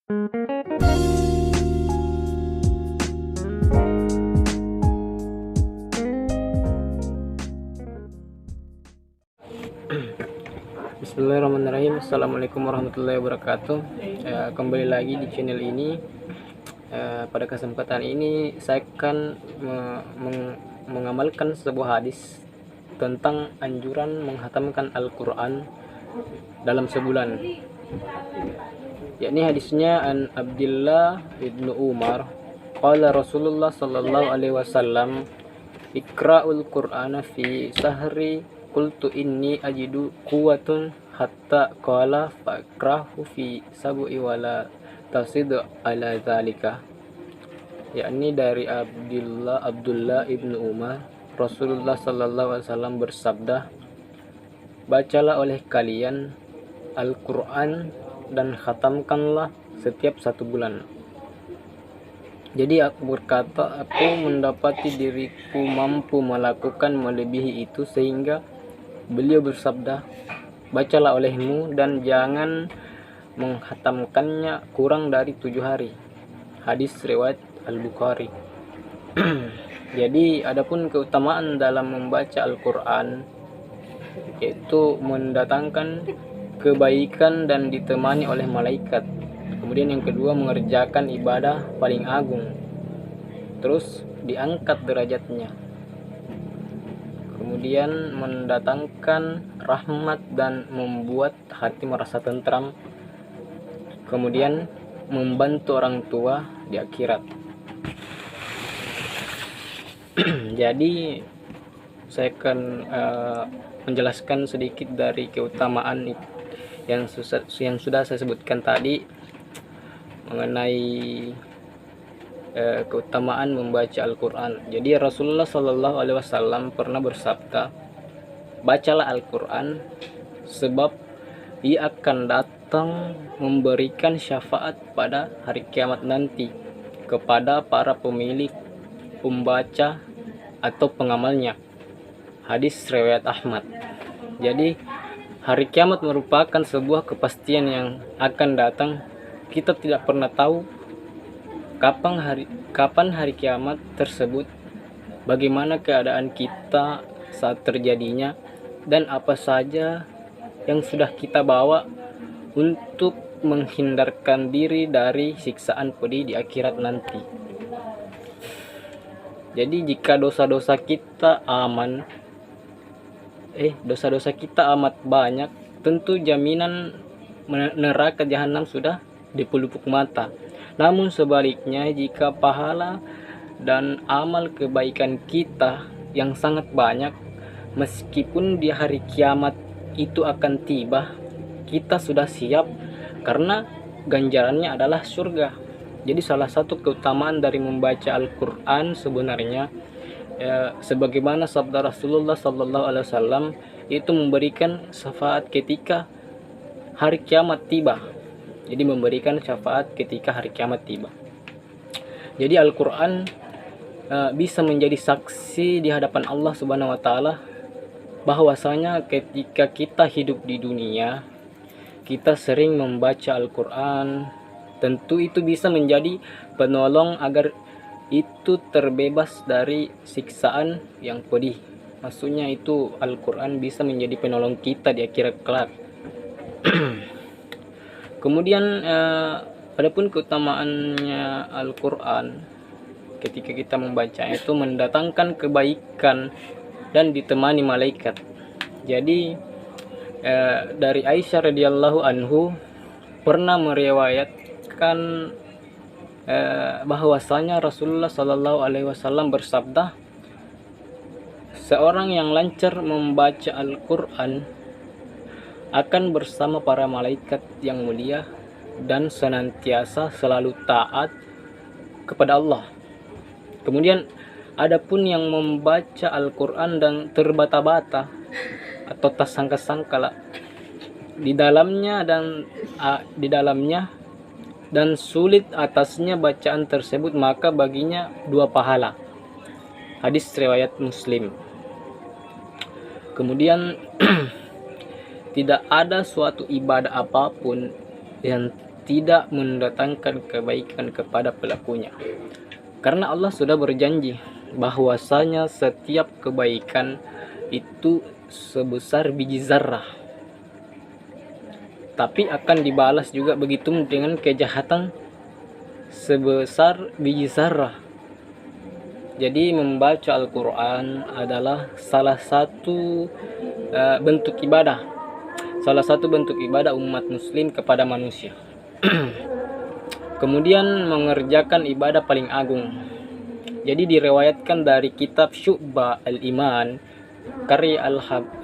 Bismillahirrahmanirrahim. Assalamualaikum warahmatullahi wabarakatuh. Kembali lagi di channel ini. Pada kesempatan ini saya akan mengamalkan sebuah hadis tentang anjuran menghatamkan Al-Quran dalam sebulan. Yakni hadisnya an Abdullah ibnu Umar qala Rasulullah sallallahu alaihi wasallam ikra'ul Qur'ana fi sahri qultu inni ajidu quwwatun hatta qala faqrahu fi sab'i wala tasidu ala zalika. Yakni dari Abdullah ibnu Umar, Rasulullah sallallahu alaihi wasallam bersabda, bacalah oleh kalian Al-Quran dan khatamkanlah setiap 1 bulan. Jadi aku berkata, aku mendapati diriku mampu melakukan melebihi itu, sehingga beliau bersabda, bacalah olehmu dan jangan menghatamkannya kurang dari 7 hari. Hadis riwayat Al-Bukhari. Jadi adapun keutamaan dalam membaca Al-Quran, yaitu mendatangkan kebaikan dan ditemani oleh malaikat. Kemudian yang kedua, mengerjakan ibadah paling agung, terus diangkat derajatnya. Kemudian mendatangkan rahmat dan membuat hati merasa tentram. Kemudian membantu orang tua di akhirat. Jadi saya akan menjelaskan sedikit dari keutamaan yang sudah saya sebutkan tadi mengenai keutamaan membaca Al-Quran. Jadi Rasulullah Sallallahu Alaihi Wasallam pernah bersabda, bacalah Al-Quran sebab ia akan datang memberikan syafaat pada hari kiamat nanti kepada para pemilik, pembaca atau pengamalnya. Hadis riwayat Ahmad. Jadi hari kiamat merupakan sebuah kepastian yang akan datang. Kita tidak pernah tahu kapan hari kiamat tersebut, bagaimana keadaan kita saat terjadinya, dan apa saja yang sudah kita bawa untuk menghindarkan diri dari siksaan pedih di akhirat nanti. Jadi jika dosa-dosa kita amat banyak, tentu jaminan neraka jahanam sudah di pelupuk mata. Namun sebaliknya, jika pahala dan amal kebaikan kita yang sangat banyak, meskipun di hari kiamat itu akan tiba, kita sudah siap karena ganjarannya adalah surga. Jadi salah satu keutamaan dari membaca Al-Quran sebenarnya, sebagaimana sabda Rasulullah Sallallahu Alaihi Wasallam, itu memberikan syafaat ketika hari kiamat tiba. Jadi memberikan syafaat ketika hari kiamat tiba. Jadi Al-Quran bisa menjadi saksi di hadapan Allah Subhanahu Wa Taala bahwasanya ketika kita hidup di dunia, kita sering membaca Al-Quran. Tentu itu bisa menjadi penolong agar itu terbebas dari siksaan yang pedih. Maksudnya itu Al-Quran bisa menjadi penolong kita di akhirat kelak. Kemudian adapun keutamaannya Al-Quran ketika kita membacanya itu mendatangkan kebaikan dan ditemani malaikat. Jadi dari Aisyah radhiyallahu anhu pernah meriwayatkan bahwasanya Rasulullah Sallallahu Alaihi Wasallam bersabda, seorang yang lancar membaca Al-Quran akan bersama para malaikat yang mulia dan senantiasa selalu taat kepada Allah. Kemudian adapun yang membaca Al-Quran dan terbata-bata atau tersangka-sangka di dalamnya dan sulit atasnya bacaan tersebut, maka baginya 2 pahala. Hadis riwayat Muslim. Kemudian tidak ada suatu ibadah apapun yang tidak mendatangkan kebaikan kepada pelakunya. Karena Allah sudah berjanji bahwasanya setiap kebaikan itu sebesar biji zarah, tapi akan dibalas juga begitu dengan kejahatan sebesar biji zarah. Jadi membaca Al-Quran adalah salah satu bentuk ibadah, salah satu bentuk ibadah umat muslim kepada manusia. Kemudian mengerjakan ibadah paling agung. Jadi diriwayatkan dari kitab Syu'bah Al-Iman karya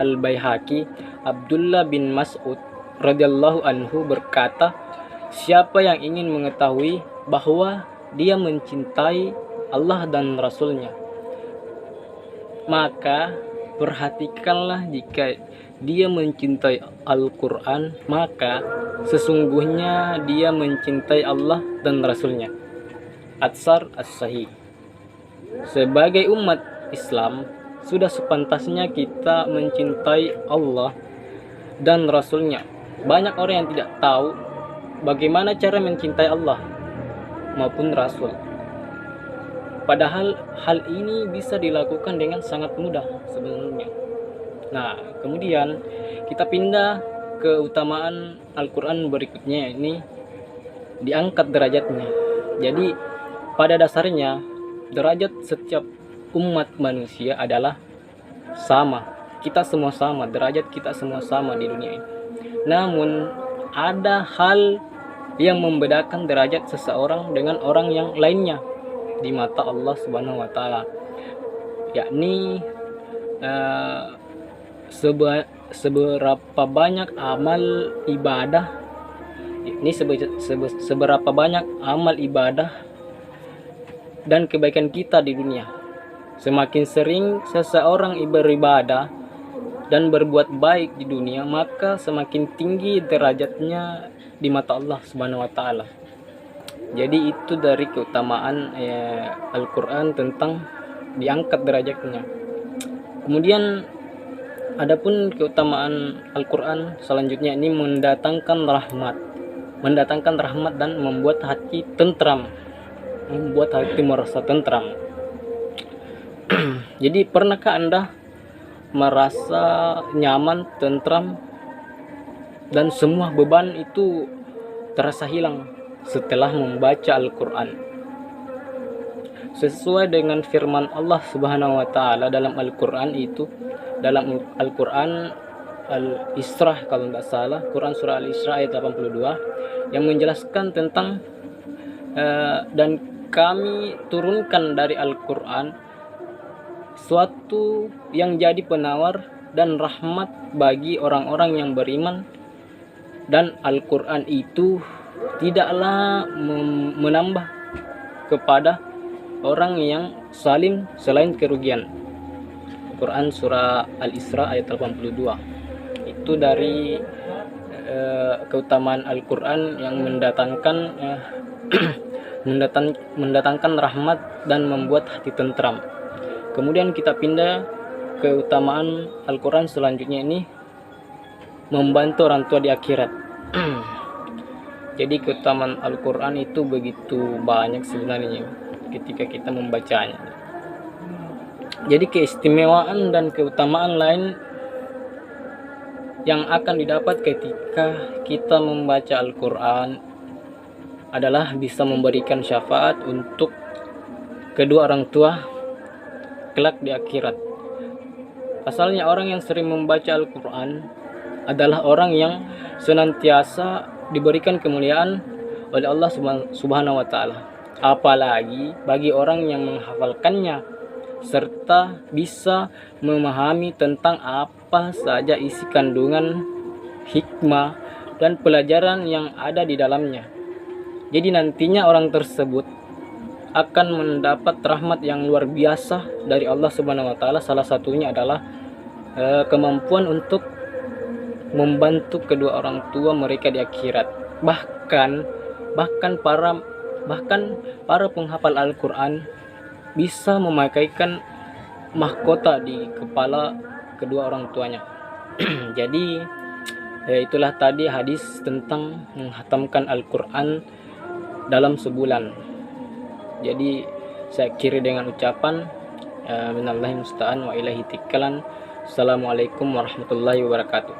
Al-Baihaqi, Abdullah bin Mas'ud radhiyallahu anhu berkata, siapa yang ingin mengetahui bahwa dia mencintai Allah dan Rasulnya, maka perhatikanlah jika dia mencintai Al-Quran, maka sesungguhnya dia mencintai Allah dan Rasulnya. Atsar As-Sahih. Sebagai umat Islam, sudah sepantasnya kita mencintai Allah dan Rasulnya. Banyak orang yang tidak tahu bagaimana cara mencintai Allah maupun Rasul. Padahal hal ini bisa dilakukan dengan sangat mudah sebenarnya. Nah, kemudian kita pindah ke utamaan Al-Quran berikutnya, ini diangkat derajatnya. Jadi pada dasarnya derajat setiap umat manusia adalah sama. Kita semua sama, derajat kita semua sama di dunia ini. Namun ada hal yang membedakan derajat seseorang dengan orang yang lainnya di mata Allah Subhanahu wa taala, yakni seberapa banyak amal ibadah, ini seberapa banyak amal ibadah dan kebaikan kita di dunia. Semakin sering seseorang beribadah dan berbuat baik di dunia, maka semakin tinggi derajatnya di mata Allah Subhanahu wa taala. Jadi itu dari keutamaan Al-Quran tentang diangkat derajatnya. Kemudian adapun keutamaan Al-Quran selanjutnya, ini mendatangkan rahmat dan membuat hati tentram, membuat hati merasa tentram. Jadi pernahkah Anda merasa nyaman, tentram, dan semua beban itu terasa hilang setelah membaca Al-Quran? Sesuai dengan firman Allah Subhanahu wa taala dalam Al-Quran itu, dalam Al-Quran Al-Isra kalau tidak salah, Quran surah Al-Isra ayat 82, yang menjelaskan tentang dan kami turunkan dari Al-Quran suatu yang jadi penawar dan rahmat bagi orang-orang yang beriman, dan Al-Quran itu tidaklah menambah kepada orang yang salim selain kerugian. Quran surah Al-Isra ayat 82. Itu dari keutamaan Al-Quran yang mendatangkan rahmat dan membuat hati tentram. Kemudian kita pindah ke keutamaan Al-Quran selanjutnya, ini membantu orang tua di akhirat. Jadi keutamaan Al-Quran itu begitu banyak sebenarnya ketika kita membacanya. Jadi keistimewaan dan keutamaan lain yang akan didapat ketika kita membaca Al-Quran adalah bisa memberikan syafaat untuk kedua orang tua kelak di akhirat. Asalnya orang yang sering membaca Al-Quran adalah orang yang senantiasa diberikan kemuliaan oleh Allah Subhanahu wa taala. Apalagi bagi orang yang menghafalkannya serta bisa memahami tentang apa saja isi kandungan hikmah dan pelajaran yang ada di dalamnya. Jadi nantinya orang tersebut akan mendapat rahmat yang luar biasa dari Allah Subhanahu wa taala. Salah satunya adalah kemampuan untuk membantu kedua orang tua mereka di akhirat. Bahkan para penghafal Al-Quran bisa memakaikan mahkota di kepala kedua orang tuanya. Jadi Ya, itulah tadi hadis tentang menghatamkan Al-Quran dalam sebulan. Jadi saya akhiri dengan ucapan minallahi musta'an wa ilaihi tikalan. Assalamualaikum warahmatullahi wabarakatuh.